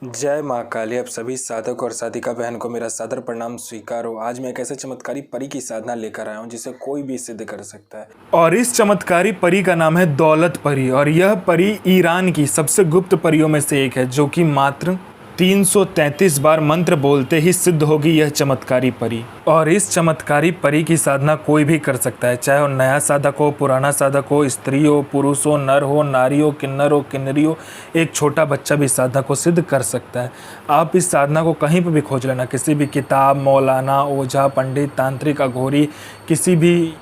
जय माँ काली। अब सभी साधक और साधिका बहन को मेरा सादर प्रणाम स्वीकार हो। आज मैं एक ऐसे चमत्कारी परी की साधना लेकर आया हूँ जिसे कोई भी सिद्ध कर सकता है। और इस चमत्कारी परी का नाम है दौलत परी, और यह परी ईरान की सबसे गुप्त परियों में से एक है, जो कि मात्र 333 बार मंत्र बोलते ही सिद्ध होगी यह चमत्कारी परी। और इस चमत्कारी परी की साधना कोई भी कर सकता है, चाहे वो नया साधक हो, पुराना साधक हो, स्त्री हो, पुरुष हो, नर हो, नारी हो, किन्नरी हो, एक छोटा बच्चा भी साधना को सिद्ध कर सकता है। आप इस साधना को कहीं पर भी खोज लेना, किसी भी किताब, मौलाना, ओझा, पंडित, तांत्रिक, अघोरी, किसी भी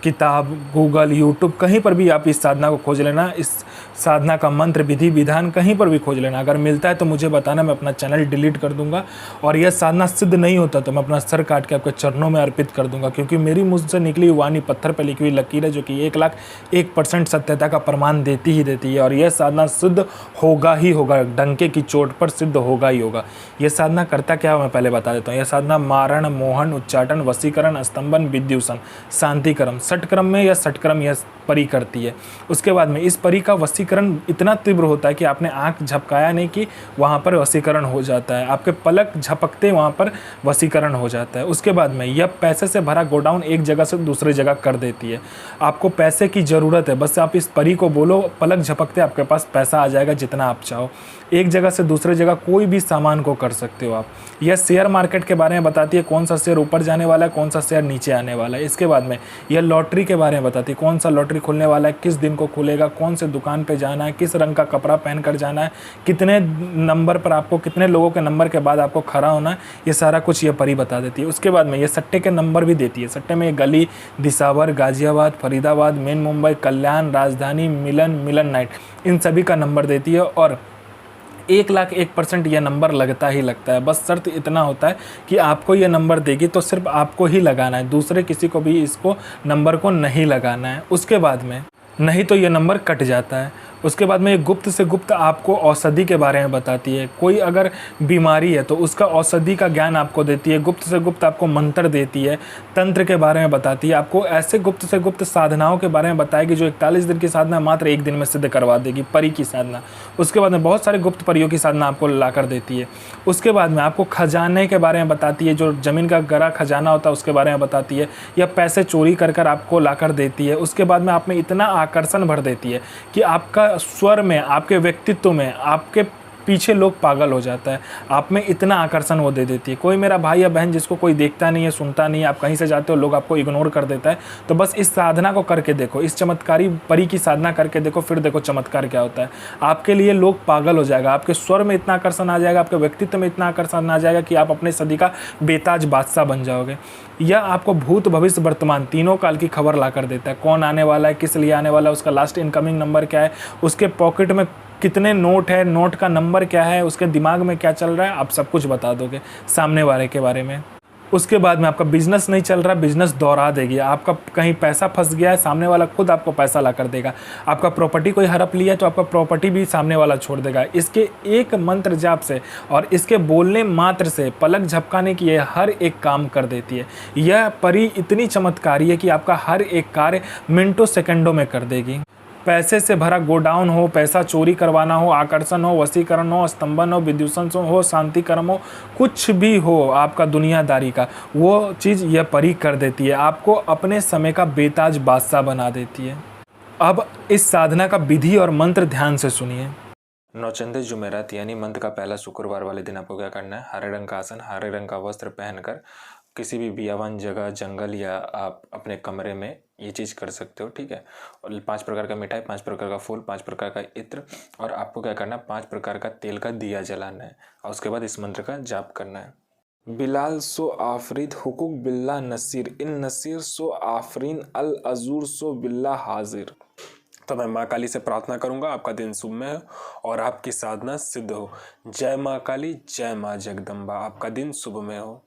किताब, गूगल, यूट्यूब, कहीं पर भी आप इस साधना को खोज लेना। इस साधना का मंत्र, विधि विधान कहीं पर भी खोज लेना। अगर मिलता है तो मुझे बताना, मैं अपना चैनल डिलीट कर दूंगा। और यह साधना सिद्ध नहीं होता तो मैं अपना सर काट के आपके चरणों में अर्पित कर दूंगा, क्योंकि मेरी मुझ से निकली वाणी पत्थर पर लिखी हुई लकीर है, जो कि 1,01% सत्यता का प्रमाण देती ही देती है। और यह साधना सिद्ध होगा ही होगा, डंके की चोट पर सिद्ध होगा ही होगा। यह साधना करता क्या है मैं पहले बता देता हूँ। यह साधना मारण, मोहन, उच्चाटन, वशीकरण, स्तंभन, विद्युषण, शांतिक्रम, षटक्रम में या षटक्रम यह परी करती है। उसके बाद में इस परी का वशीकरण इतना तीव्र होता है कि आपने आंख झपकाया नहीं कि वहाँ पर वशीकरण हो जाता है, आपके पलक झपकते वहाँ पर वशीकरण हो जाता है। उसके बाद में यह पैसे से भरा गोडाउन एक जगह से दूसरी जगह कर देती है। आपको पैसे की ज़रूरत है, बस आप इस परी को बोलो, पलक झपकते आपके पास पैसा आ जाएगा, जितना आप चाहो। एक जगह से दूसरी जगह कोई भी सामान को कर सकते हो आप। यह शेयर मार्केट के बारे में बताती है, कौन सा शेयर ऊपर जाने वाला है, कौन सा शेयर नीचे आने वाला है। इसके बाद में यह लॉटरी के बारे में बताती है, कौन सा लॉटरी खुलने वाला है, किस दिन को खुलेगा, कौन से दुकान पे जाना है, किस रंग का कपड़ा पहन कर जाना है, कितने नंबर पर आपको, कितने लोगों के नंबर के बाद आपको खड़ा होना है। ये सारा कुछ ये परी बता देती है। उसके बाद में ये सट्टे के नंबर भी देती है। सट्टे में गली, दिसावर, गाजियाबाद, फरीदाबाद, मेन मुंबई, कल्याण, राजधानी, मिलन नाइट, इन सभी का नंबर देती है। और 1,01% यह नंबर लगता ही लगता है। बस शर्त इतना होता है कि आपको यह नंबर देगी तो सिर्फ आपको ही लगाना है, दूसरे किसी को भी इसको नंबर को नहीं लगाना है। उसके बाद में नहीं तो यह नंबर कट जाता है। उसके बाद में ये गुप्त से गुप्त आपको औषधि के बारे में बताती है। कोई अगर बीमारी है तो उसका औषधि का ज्ञान आपको देती है। गुप्त से गुप्त आपको मंत्र देती है, तंत्र के बारे में बताती है, आपको ऐसे गुप्त से गुप्त साधनाओं के बारे में बताएगी जो 41 दिन की साधना मात्र 1 दिन में सिद्ध करवा देगी, परी की साधना। उसके बाद में बहुत सारे गुप्त परियों की साधना आपको ला कर देती है। उसके बाद में आपको खजाने के बारे में बताती है, जो ज़मीन का गहरा खजाना होता है उसके बारे में बताती है, या पैसे चोरी कर आपको ला कर देती है। उसके बाद में आप में इतना आकर्षण भर देती है कि आपका स्वर में, आपके व्यक्तित्व में, आपके पीछे लोग पागल हो जाता है। आप में इतना आकर्षण वो दे देती है। कोई मेरा भाई या बहन जिसको कोई देखता नहीं है, सुनता नहीं है, आप कहीं से जाते हो लोग आपको इग्नोर कर देता है, तो बस इस साधना को करके देखो, इस चमत्कारी परी की साधना करके देखो, फिर देखो चमत्कार क्या होता है। आपके लिए लोग पागल हो जाएगा, आपके स्वर में इतना आकर्षण आ जाएगा, आपके व्यक्तित्व में इतना आकर्षण आ जाएगा कि आप अपने सदी का बेताज बादशाह बन जाओगे। यह आपको भूत, भविष्य, वर्तमान तीनों काल की खबर ला कर देता है। कौन आने वाला है, किस लिए आने वाला है, उसका लास्ट इनकमिंग नंबर क्या है, उसके पॉकेट में कितने नोट है, नोट का नंबर क्या है, उसके दिमाग में क्या चल रहा है, आप सब कुछ बता दोगे सामने वाले के बारे में। उसके बाद में आपका बिजनेस नहीं चल रहा, बिजनेस दोहरा देगी। आपका कहीं पैसा फंस गया है, सामने वाला खुद आपको पैसा ला कर देगा। आपका प्रॉपर्टी कोई हड़प लिया है तो आपका प्रॉपर्टी भी सामने वाला छोड़ देगा। इसके एक मंत्र जाप से और इसके बोलने मात्र से, पलक झपकाने की यह हर एक काम कर देती है। यह परी इतनी चमत्कारी है कि आपका हर एक कार्य मिनटों सेकंडों में कर देगी। पैसे से भरा गोडाउन हो, पैसा चोरी करवाना हो, आकर्षण हो, वशीकरण हो, स्तंभन हो, विद्युषण हो, शांतिक्रम हो, कुछ भी हो आपका दुनियादारी का, वो चीज़ यह परी कर देती है। आपको अपने समय का बेताज बादशाह बना देती है। अब इस साधना का विधि और मंत्र ध्यान से सुनिए। नौचंदे जुमेरात यानी मंथ का पहला शुक्रवार वाले दिन आपको क्या करना है, हरे रंग का आसन, हरे रंग का वस्त्र पहनकर किसी भी बियावान जगह, जंगल या आप अपने कमरे में ये चीज़ कर सकते हो, ठीक है। और 5 प्रकार का मिठाई, 5 प्रकार का फूल, 5 प्रकार का इत्र, और आपको क्या करना है, 5 प्रकार का तेल का दिया जलाना है। और उसके बाद इस मंत्र का जाप करना है। बिलाल सो आफरीद हुकुक बिल्ला नसीर, इन नसीर सो आफरीन अल अजूर सो बिल्ला हाजिर। तो मैं माँ काली से प्रार्थना करूंगा आपका दिन शुभ में हो और आपकी साधना सिद्ध हो। जय माँ काली, जय माँ जगदम्बा। आपका दिन शुभ में हो।